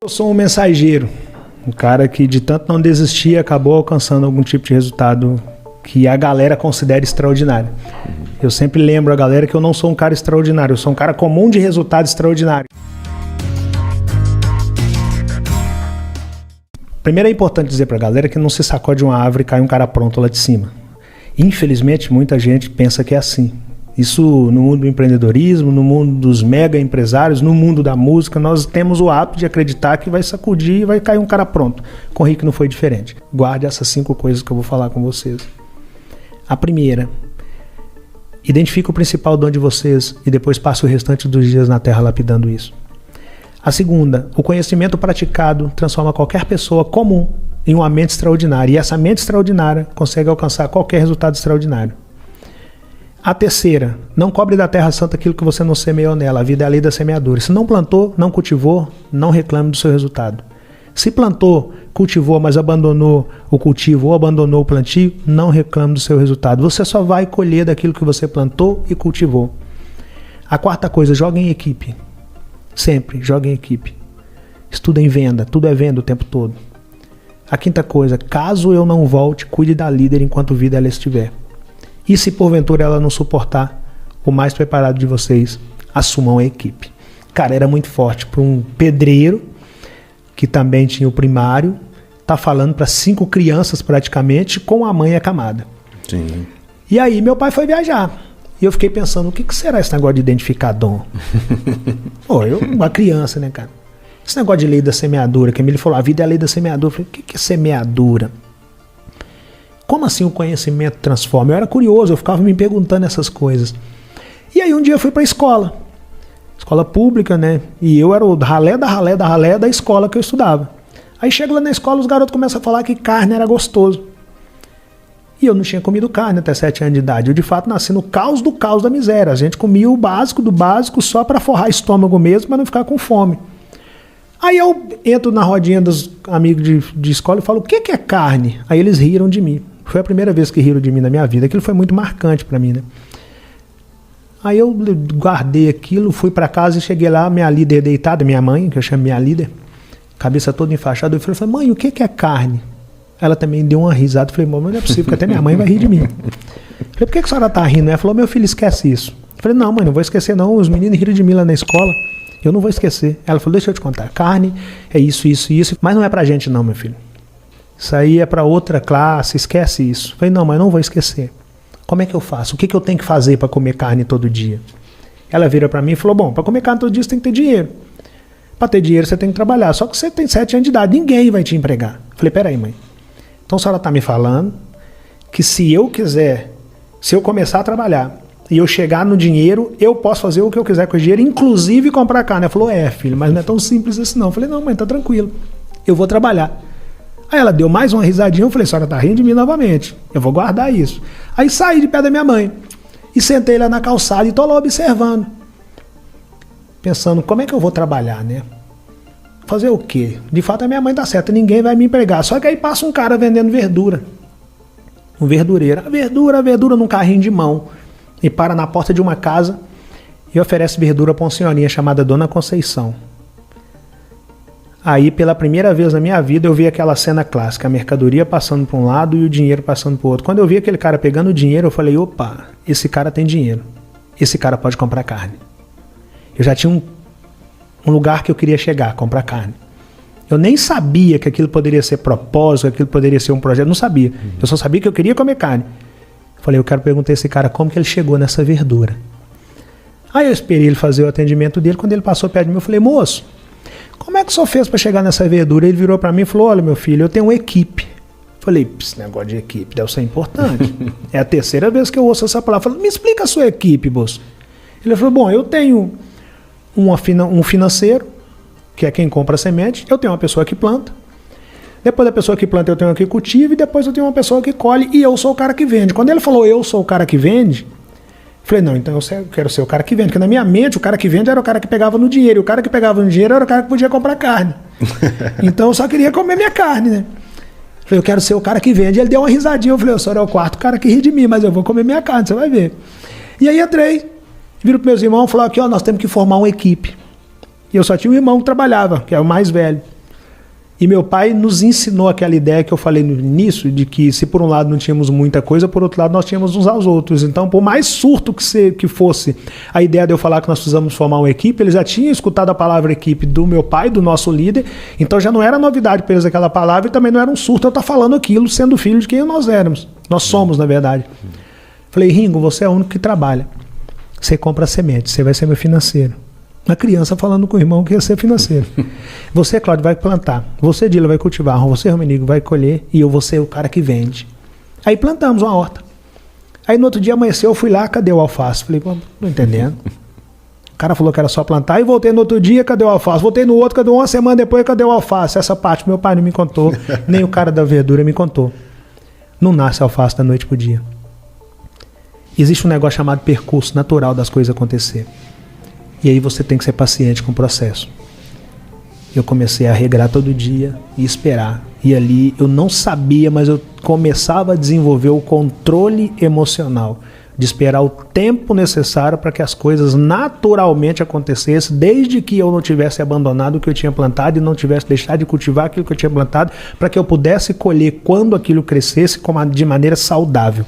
Eu sou um mensageiro, um cara que de tanto não desistir acabou alcançando algum tipo de resultado que a galera considera extraordinário. Eu sempre lembro a galera que eu não sou um cara extraordinário, eu sou um cara comum de resultado extraordinário. Primeiro é importante dizer pra galera que não se sacode uma árvore e cai um cara pronto lá de cima. Infelizmente, muita gente pensa que é assim. Isso no mundo do empreendedorismo, no mundo dos mega empresários, no mundo da música, nós temos o hábito de acreditar que vai sacudir e vai cair um cara pronto. Com o Rick não foi diferente. Guarde essas 5 coisas que eu vou falar com vocês. A primeira, identifique o principal dom de vocês e depois passe o restante dos dias na terra lapidando isso. A segunda, o conhecimento praticado transforma qualquer pessoa comum em uma mente extraordinária. E essa mente extraordinária consegue alcançar qualquer resultado extraordinário. A terceira, não cobre da terra santa aquilo que você não semeou nela. A vida é a lei da semeadura. Se não plantou, não cultivou, não reclame do seu resultado. Se plantou, cultivou, mas abandonou o cultivo ou abandonou o plantio, não reclame do seu resultado. Você só vai colher daquilo que você plantou e cultivou. A quarta coisa, joga em equipe. Sempre, joga em equipe. Estuda em venda, tudo é venda o tempo todo. A quinta coisa, caso eu não volte, cuide da líder enquanto vida ela estiver. E se porventura ela não suportar, o mais preparado de vocês, assumam a equipe. Cara, era muito forte para um pedreiro, que também tinha o primário, tá falando para 5 crianças praticamente, com a mãe acamada. Sim. E aí meu pai foi viajar. E eu fiquei pensando, o que será esse negócio de identificar dom? Pô, uma criança, né, cara? Esse negócio de lei da semeadura, que ele falou, a vida é a lei da semeadura. Eu falei, o que é semeadura? Como assim o conhecimento transforma? Eu era curioso, eu ficava me perguntando essas coisas. E aí um dia eu fui para a escola pública, né? E eu era o ralé da escola que eu estudava. Aí chego lá na escola, os garotos começam a falar que carne era gostoso. E eu não tinha comido carne até 7 anos de idade. Eu de fato nasci no caos do caos da miséria. A gente comia o básico do básico só para forrar estômago mesmo, para não ficar com fome. Aí eu entro na rodinha dos amigos de escola e falo, o que é carne? Aí eles riram de mim. Foi a primeira vez que riram de mim na minha vida. Aquilo foi muito marcante para mim, né? Aí eu guardei aquilo, fui para casa e cheguei lá, minha líder deitada, minha mãe, que eu chamo minha líder, cabeça toda enfaixada. Eu falei, mãe, o que é carne? Ela também deu uma risada. Eu falei, mãe, não é possível, porque até minha mãe vai rir de mim. Eu falei, por que a senhora tá rindo? Ela falou, meu filho, esquece isso. Eu falei, não, mãe, não vou esquecer não. Os meninos riram de mim lá na escola. Eu não vou esquecer. Ela falou, deixa eu te contar. Carne é isso, isso, isso. Mas não é pra gente não, meu filho. Isso aí é para outra classe, esquece isso. Eu falei, não, mas não vou esquecer. Como é que eu faço? O que eu tenho que fazer para comer carne todo dia? Ela vira para mim e falou, bom, para comer carne todo dia você tem que ter dinheiro. Para ter dinheiro você tem que trabalhar. Só que você tem 7 anos de idade, ninguém vai te empregar. Eu falei, peraí, mãe. Então a senhora está me falando que se eu começar a trabalhar e eu chegar no dinheiro, eu posso fazer o que eu quiser com o dinheiro, inclusive comprar carne. Ela falou, filho, mas não é tão simples assim não. Eu falei, não, mãe, tá tranquilo. Eu vou trabalhar. Aí ela deu mais uma risadinha, eu falei, a senhora tá rindo de mim novamente, eu vou guardar isso. Aí saí de pé da minha mãe e sentei lá na calçada e tô lá observando, pensando, como é que eu vou trabalhar, né? Fazer o quê? De fato a minha mãe tá certa, ninguém vai me empregar. Só que aí passa um cara vendendo verdura, um verdureiro, a verdura num carrinho de mão, e para na porta de uma casa e oferece verdura para uma senhorinha chamada Dona Conceição. Aí, pela primeira vez na minha vida, eu vi aquela cena clássica, a mercadoria passando para um lado e o dinheiro passando para o outro. Quando eu vi aquele cara pegando o dinheiro, eu falei, opa, esse cara tem dinheiro, esse cara pode comprar carne. Eu já tinha um lugar que eu queria chegar, comprar carne. Eu nem sabia que aquilo poderia ser propósito, que aquilo poderia ser um projeto, não sabia. Eu só sabia que eu queria comer carne. Falei, eu quero perguntar a esse cara como que ele chegou nessa verdura. Aí eu esperei ele fazer o atendimento dele, quando ele passou perto de mim, eu falei, moço, como é que o senhor fez para chegar nessa verdura? Ele virou para mim e falou, olha meu filho, eu tenho uma equipe. Falei, esse negócio de equipe deve ser importante. É a 3ª vez que eu ouço essa palavra. Falei, me explica a sua equipe, moço. Ele falou, bom, eu tenho um financeiro, que é quem compra a semente, eu tenho uma pessoa que planta, depois da pessoa que planta eu tenho uma que cultiva e depois eu tenho uma pessoa que colhe e eu sou o cara que vende. Quando ele falou, eu sou o cara que vende, falei, não, então eu quero ser o cara que vende, porque na minha mente o cara que vende era o cara que pegava no dinheiro, e o cara que pegava no dinheiro era o cara que podia comprar carne. Então eu só queria comer minha carne, né? Falei, eu quero ser o cara que vende. Ele deu uma risadinha, eu falei, o senhor é o 4º cara que ri de mim, mas eu vou comer minha carne, você vai ver. E aí entrei, viro para meus irmãos e falei, aqui ó, nós temos que formar uma equipe. E eu só tinha um irmão que trabalhava, que é o mais velho. E meu pai nos ensinou aquela ideia que eu falei no início, de que se por um lado não tínhamos muita coisa, por outro lado nós tínhamos uns aos outros. Então, por mais surto que fosse a ideia de eu falar que nós precisamos formar uma equipe, eles já tinham escutado a palavra equipe do meu pai, do nosso líder, então já não era novidade para eles aquela palavra e também não era um surto eu estar falando aquilo, sendo filho de quem nós éramos. Nós somos, na verdade. Falei, Ringo, você é o único que trabalha. Você compra semente, você vai ser meu financeiro. Uma criança falando com o irmão que ia ser financeiro. Você, Cláudio, vai plantar. Você, Dila, vai cultivar. Você, Romenigo, vai colher. E eu vou ser o cara que vende. Aí plantamos uma horta. Aí no outro dia amanheceu, eu fui lá, cadê o alface? Falei, não entendendo. O cara falou que era só plantar. E voltei no outro dia, cadê o alface? Voltei no outro, cadê uma semana depois, cadê o alface? Essa parte meu pai não me contou. Nem o cara da verdura me contou. Não nasce alface da noite pro dia. Existe um negócio chamado percurso natural das coisas acontecer. E aí você tem que ser paciente com o processo. Eu comecei a regrar todo dia e esperar. E ali eu não sabia, mas eu começava a desenvolver o controle emocional. De esperar o tempo necessário para que as coisas naturalmente acontecessem, desde que eu não tivesse abandonado o que eu tinha plantado e não tivesse deixado de cultivar aquilo que eu tinha plantado, para que eu pudesse colher quando aquilo crescesse de maneira saudável.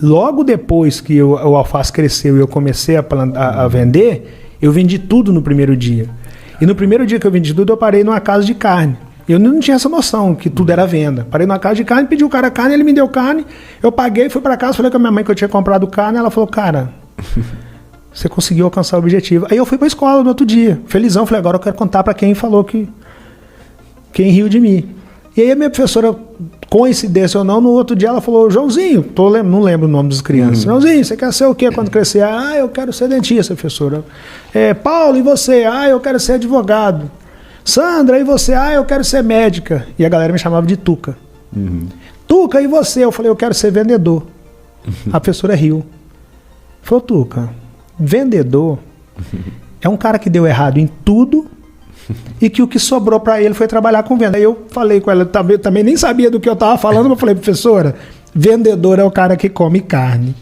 Logo depois que o alface cresceu e eu comecei a vender, eu vendi tudo no primeiro dia. E no primeiro dia que eu vendi tudo, eu parei numa casa de carne. Eu não tinha essa noção que tudo era venda. Parei numa casa de carne, pedi o cara carne, ele me deu carne, eu paguei, fui para casa, falei com a minha mãe que eu tinha comprado carne, ela falou, cara, você conseguiu alcançar o objetivo. Aí eu fui para a escola no outro dia, felizão, falei, agora eu quero contar para quem falou quem riu de mim. E aí a minha professora, coincidência ou não, no outro dia ela falou, Joãozinho, não lembro o nome das crianças, Joãozinho, você quer ser o quê quando crescer? Ah, eu quero ser dentista, professora. Paulo, e você? Ah, eu quero ser advogado. Sandra, e você? Ah, eu quero ser médica. E a galera me chamava de Tuca. Tuca, e você? Eu falei, eu quero ser vendedor. A professora riu. Falou, Tuca, vendedor é um cara que deu errado em tudo e que o que sobrou para ele foi trabalhar com venda. Aí eu falei com ela, também nem sabia do que eu estava falando, mas eu falei, professora, vendedor é o cara que come carne.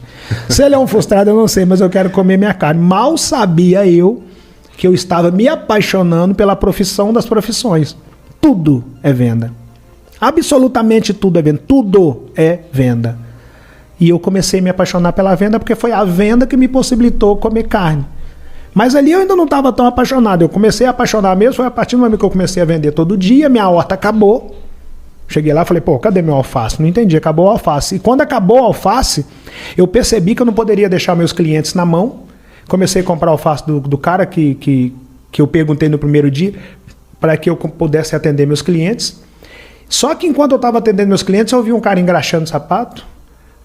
Se ele é um frustrado, eu não sei, mas eu quero comer minha carne. Mal sabia eu que eu estava me apaixonando pela profissão das profissões. Tudo é venda. Absolutamente tudo é venda. Tudo é venda. E eu comecei a me apaixonar pela venda porque foi a venda que me possibilitou comer carne. Mas ali eu ainda não estava tão apaixonado. Eu comecei a apaixonar mesmo, foi a partir do momento que eu comecei a vender todo dia, minha horta acabou. Cheguei lá e falei, pô, cadê meu alface? Não entendi, acabou o alface. E quando acabou o alface, eu percebi que eu não poderia deixar meus clientes na mão. Comecei a comprar alface do cara que eu perguntei no primeiro dia, para que eu pudesse atender meus clientes. Só que enquanto eu estava atendendo meus clientes, eu vi um cara engraxando sapato,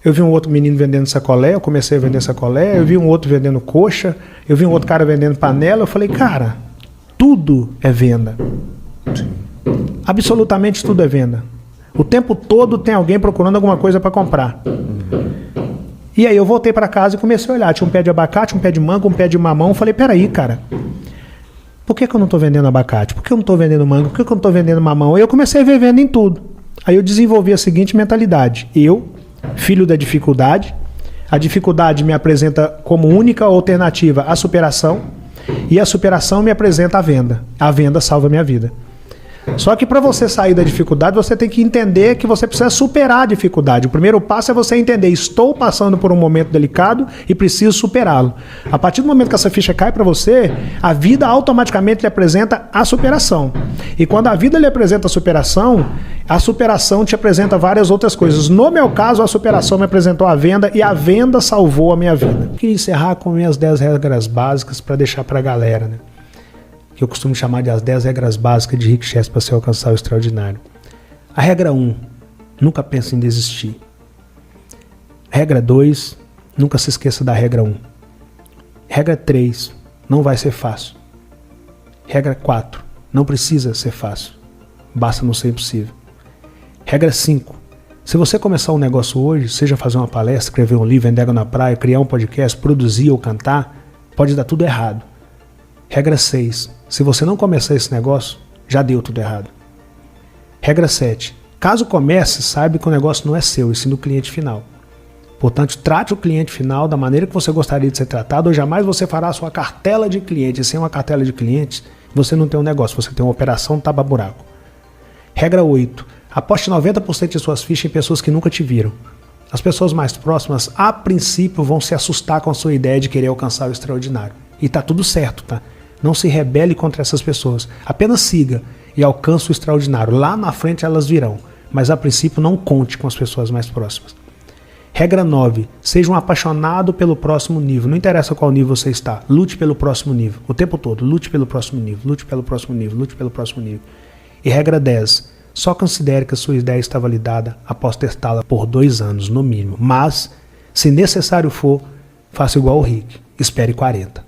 eu vi um outro menino vendendo sacolé, eu comecei a vender sacolé, eu vi um outro vendendo coxa, eu vi um outro cara vendendo panela, eu falei, cara, tudo é venda. Absolutamente tudo é venda. O tempo todo tem alguém procurando alguma coisa para comprar. E aí eu voltei para casa e comecei a olhar, tinha um pé de abacate, um pé de manga, um pé de mamão, eu falei, peraí, cara, por que eu não estou vendendo abacate? Por que eu não estou vendendo manga? Por que eu não estou vendendo mamão? Aí eu comecei a ver venda em tudo. Aí eu desenvolvi a seguinte mentalidade, eu, filho da dificuldade, a dificuldade me apresenta como única alternativa a superação, e a superação me apresenta a venda salva minha vida. Só que para você sair da dificuldade, você tem que entender que você precisa superar a dificuldade. O primeiro passo é você entender, estou passando por um momento delicado e preciso superá-lo. A partir do momento que essa ficha cai para você, a vida automaticamente lhe apresenta a superação. E quando a vida lhe apresenta a superação te apresenta várias outras coisas. No meu caso, a superação me apresentou a venda e a venda salvou a minha vida. Eu queria encerrar com minhas 10 regras básicas para deixar para a galera, né? Que eu costumo chamar de as 10 regras básicas de Rick Chess para se alcançar o extraordinário. A regra 1, nunca pense em desistir. Regra 2, nunca se esqueça da regra 1. Regra 3, não vai ser fácil. Regra 4, não precisa ser fácil. Basta não ser impossível. Regra 5, se você começar um negócio hoje, seja fazer uma palestra, escrever um livro, vender água na praia, criar um podcast, produzir ou cantar, pode dar tudo errado. Regra 6. Se você não começar esse negócio, já deu tudo errado. Regra 7. Caso comece, saiba que o negócio não é seu, e sim do cliente final. Portanto, trate o cliente final da maneira que você gostaria de ser tratado, ou jamais você fará a sua cartela de clientes. Sem uma cartela de clientes, você não tem um negócio, você tem uma operação tapa-buraco. Regra 8. Aposte 90% de suas fichas em pessoas que nunca te viram. As pessoas mais próximas, a princípio, vão se assustar com a sua ideia de querer alcançar o extraordinário. E tá tudo certo, tá? Não se rebele contra essas pessoas. Apenas siga e alcance o extraordinário. Lá na frente elas virão. Mas a princípio não conte com as pessoas mais próximas. Regra 9. Seja um apaixonado pelo próximo nível. Não interessa qual nível você está. Lute pelo próximo nível. O tempo todo. Lute pelo próximo nível. Lute pelo próximo nível. Lute pelo próximo nível. E regra 10. Só considere que a sua ideia está validada após testá-la por 2 anos, no mínimo. Mas, se necessário for, faça igual o Rick. Espere 40.